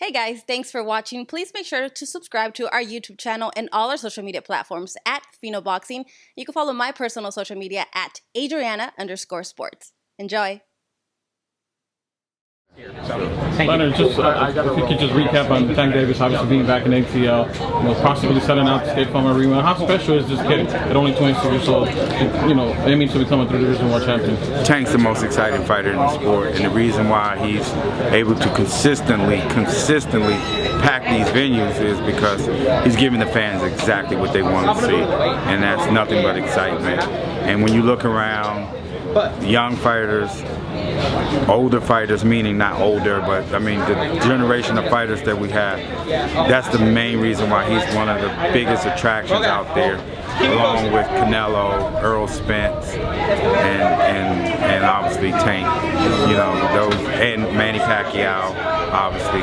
Hey guys, thanks for watching. Please make sure to subscribe to our YouTube channel and all our social media platforms at Fino Boxing. You can follow my personal social media at Adriana_sports. Enjoy. Leonard, just if you could just recap on Tank Davis obviously being back in ATL, possibly selling out the State Farm Arena. How special is this kid at only 26 years old, aiming to become a three-division world champion? Tank's the most exciting fighter in the sport, and the reason why he's able to consistently pack these venues is because he's giving the fans exactly what they want to see, and that's nothing but excitement. And when you look around, young fighters, older fighters, meaning not older, but I mean the generation of fighters that we have, that's the main reason why he's one of the biggest attractions out there, along with Canelo, Earl Spence, and obviously Tank, those, and Manny Pacquiao, obviously.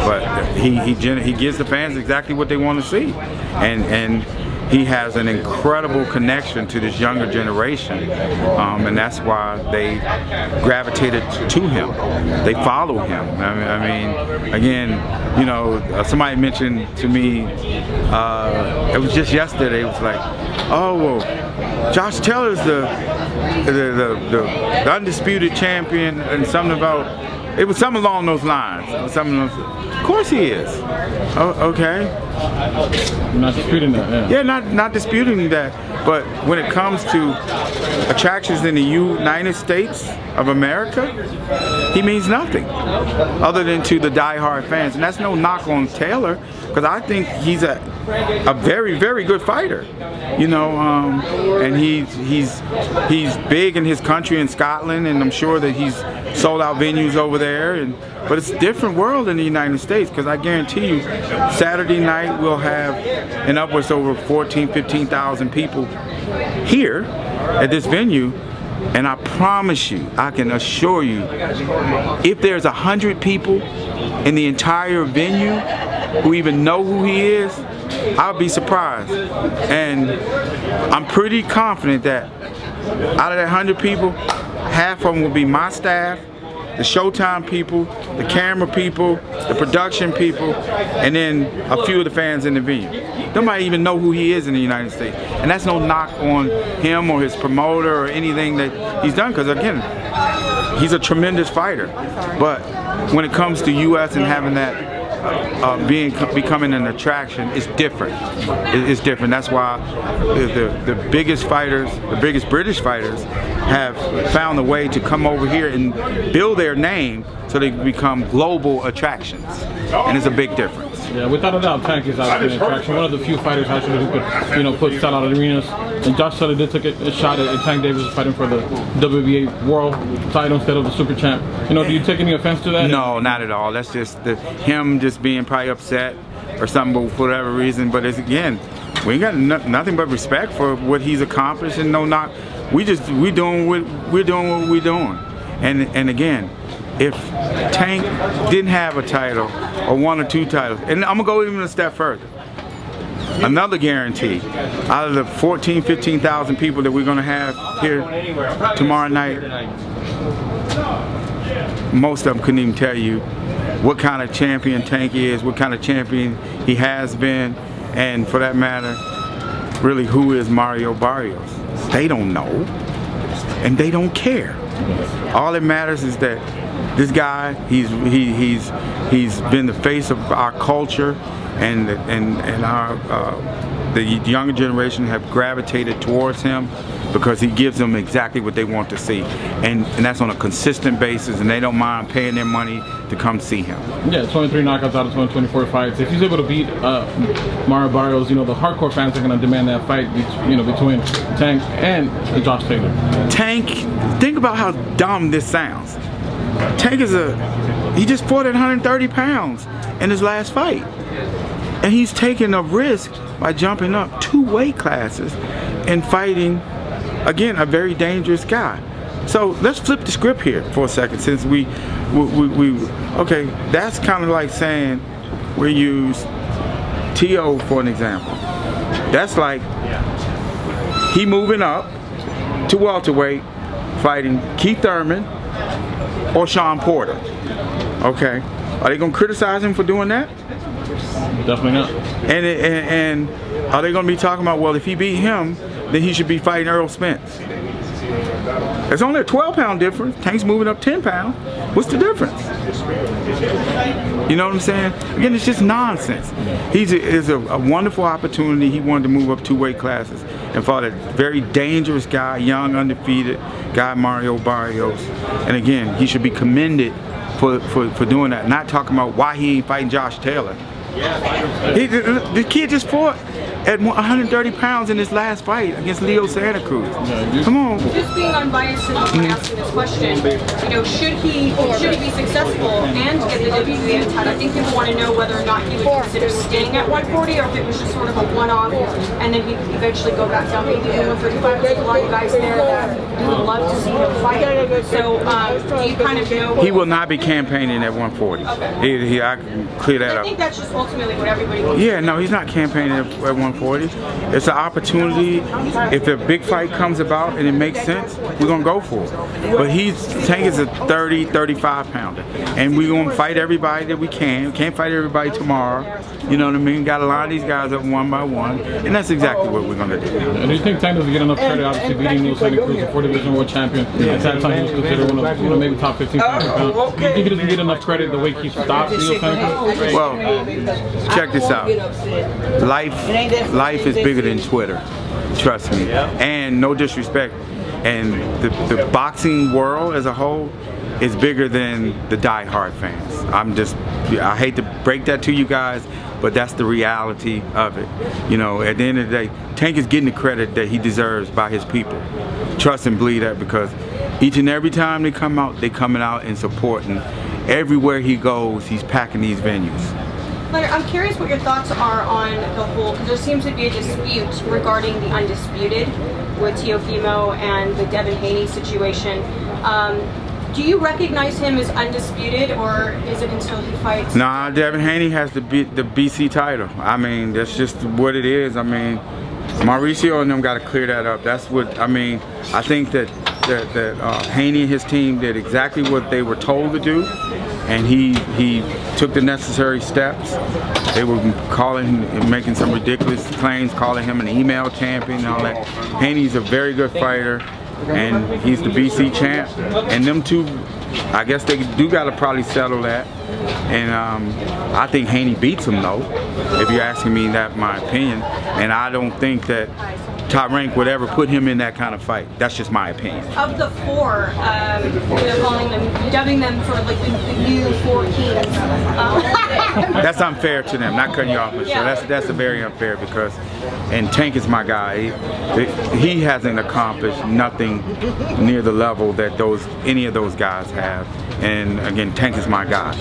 But he gives the fans exactly what they want to see, and he has an incredible connection to this younger generation, and that's why they gravitated to him. They follow him. I mean, again, somebody mentioned to me, it was just yesterday, it was like, oh, well, Josh Taylor's the undisputed champion, and something about, it was something along those lines. Of course he is. Oh, okay. I'm not disputing that. Yeah, not disputing that. But when it comes to attractions in the United States of America, he means nothing other than to the die-hard fans. And that's no knock on Taylor, because I think he's a very, very good fighter. And he's big in his country in Scotland, and I'm sure that he's sold out venues over there. But it's a different world in the United States, because I guarantee you, Saturday night we'll have an upwards over 15,000 people here at this venue. And I promise you, I can assure you, if there's 100 people in the entire venue who even know who he is, I'll be surprised. And I'm pretty confident that out of that 100 people, half of them will be my staff, the Showtime people, the camera people, the production people, and then a few of the fans in the venue. They might even know who he is in the United States. And that's no knock on him or his promoter or anything that he's done, because again, he's a tremendous fighter. But when it comes to U.S. and having that becoming an attraction, is different. It's different. That's why the biggest fighters, the biggest British fighters, have found a way to come over here and build their name so they become global attractions, and it's a big difference. Yeah, without a doubt, Tank is actually an attraction. One of the few fighters actually who could, put sellout arenas. And Josh Taylor did take a shot at Tank Davis fighting for the WBA world title instead of the super champ. Do you take any offense to that? No, not at all. That's just him just being probably upset or something for whatever reason. But it's, again, we ain't got nothing but respect for what he's accomplished, and no knock. We're doing what we're doing. And again, if Tank didn't have a title or one or two titles, and I'm gonna go even a step further, another guarantee, out of the 15,000 people that we're gonna have here tomorrow night, most of them couldn't even tell you what kind of champion Tank is, what kind of champion he has been, and for that matter, really, who is Mario Barrios. They don't know, and they don't care. All that matters is that this guy, he's been the face of our culture, and our the younger generation have gravitated towards him because he gives them exactly what they want to see, and that's on a consistent basis, and they don't mind paying their money to come see him. Yeah, 23 knockouts out of 24 fights. If he's able to beat Mario Barrios, the hardcore fans are going to demand that fight, between Tank and Josh Taylor. Tank, think about how dumb this sounds. Tank he just fought at 130 pounds in his last fight. And he's taking a risk by jumping up 2 weight classes and fighting, again, a very dangerous guy. So let's flip the script here for a second, since we okay, that's kind of like saying we use T.O. for an example. That's like he moving up to welterweight, fighting Keith Thurman or Sean Porter. Okay, Are they going to criticize him for doing that? Definitely not. And are they going to be talking about, well, if he beat him, then he should be fighting Errol Spence? It's only a 12-pound difference. Tank's moving up 10 pounds. What's the difference? You know what I'm saying? Again, it's just nonsense. It's a wonderful opportunity. He wanted to move up 2 weight classes and fought a very dangerous guy, young, undefeated guy, Mario Barrios. And again, he should be commended for doing that. Not talking about why he ain't fighting Josh Taylor. The kid just fought at 130 pounds in his last fight against Leo Santa Cruz. Come on. Just being unbiased and asking this question, should he be successful and get the WBA title? I think people want to know whether or not he would consider staying at 140 or if it was just sort of a one-off and then he'd eventually go back down maybe to 135. There's a lot of guys there that would love to see him fight. So do you kind of know? He will not be campaigning at 140. Okay. I can clear that up. I think that's just ultimately what everybody wants. Yeah, no, he's not campaigning at 140. It's an opportunity. If a big fight comes about and it makes sense, we're going to go for it. But Tank is a 30, 35 pounder. And we're going to fight everybody that we can. We can't fight everybody tomorrow. You know what I mean? Got to line these guys up one by one. And that's exactly what we're going to do. And do you think Tank doesn't get enough credit, obviously beating Leo Santa Cruz, a 4-division world champion? At that time he was considered one of maybe top 15 pounds. Do you think he doesn't get enough credit the way he stopped Leo Santa Cruz? Well, check this out. Life is bigger than Twitter. Trust me. And no disrespect. And the boxing world as a whole is bigger than the die-hard fans. I hate to break that to you guys, but that's the reality of it. At the end of the day, Tank is getting the credit that he deserves by his people. Trust and believe that, because each and every time they come out, they're coming out and supporting. Everywhere he goes, he's packing these venues. Leonard, I'm curious what your thoughts are on the whole, because there seems to be a dispute regarding the Undisputed with Teofimo and the Devin Haney situation. Do you recognize him as undisputed, or is it until he fights? Nah, Devin Haney has the BC title. I mean, that's just what it is. I mean, Mauricio and them got to clear that up. That's what, I mean, I think that Haney and his team did exactly what they were told to do, and he took the necessary steps. They were making some ridiculous claims, calling him an email champion and all that. Haney's a very good fighter, and he's the BC champ. And them two, I guess they do got to probably settle that. And I think Haney beats him, though, if you're asking me that, my opinion. And I don't think that Top Rank would ever put him in that kind of fight. That's just my opinion. Of the 4, they're calling them, dubbing them sort of like the new 4 kings. That's unfair to them. Not cutting you off, Michelle. Yeah. That's very unfair, because, and Tank is my guy. He hasn't accomplished nothing near the level that any of those guys have. And again, Tank is my guy.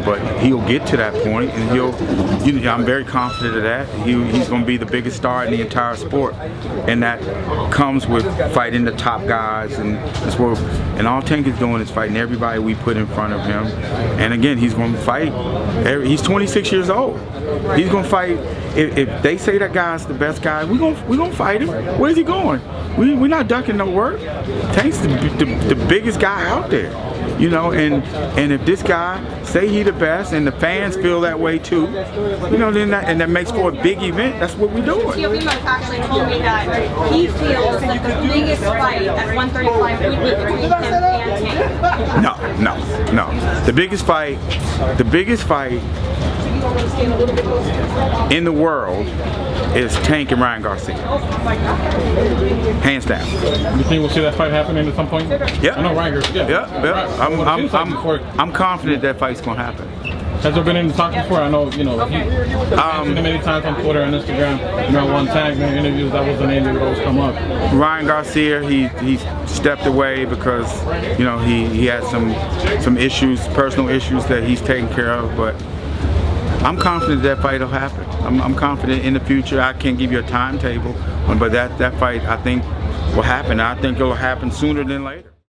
But he'll get to that point, and I'm very confident of that. He's going to be the biggest star in the entire sport. And that comes with fighting the top guys, and all Tank is doing is fighting everybody we put in front of him. And again, he's going to fight. He's 26 years old. He's going to fight. If they say that guy's the best guy, we're gonna fight him. Where's he going? We're not ducking no work. Tank's the biggest guy out there. And if this guy say he the best, and the fans feel that way too, then that makes for a big event. That's what we're doing. Teofimo actually told me that he feels that the biggest fight at 135 would be between him and Tank. No. The biggest fight in the world is Tank and Ryan Garcia. Hands down. You think we'll see that fight happening at some point? Yeah. I know Ryan Garcia. Yeah. I'm confident that fight's gonna happen. Has there been any talk before? I know, he mentioned many times on Twitter and Instagram, one tag in interviews, that was the name that would always come up. Ryan Garcia, he stepped away because, he had some issues, personal issues that he's taking care of, but I'm confident that fight will happen. I'm confident in the future. I can't give you a timetable, but that fight, I think, will happen. I think it'll happen sooner than later.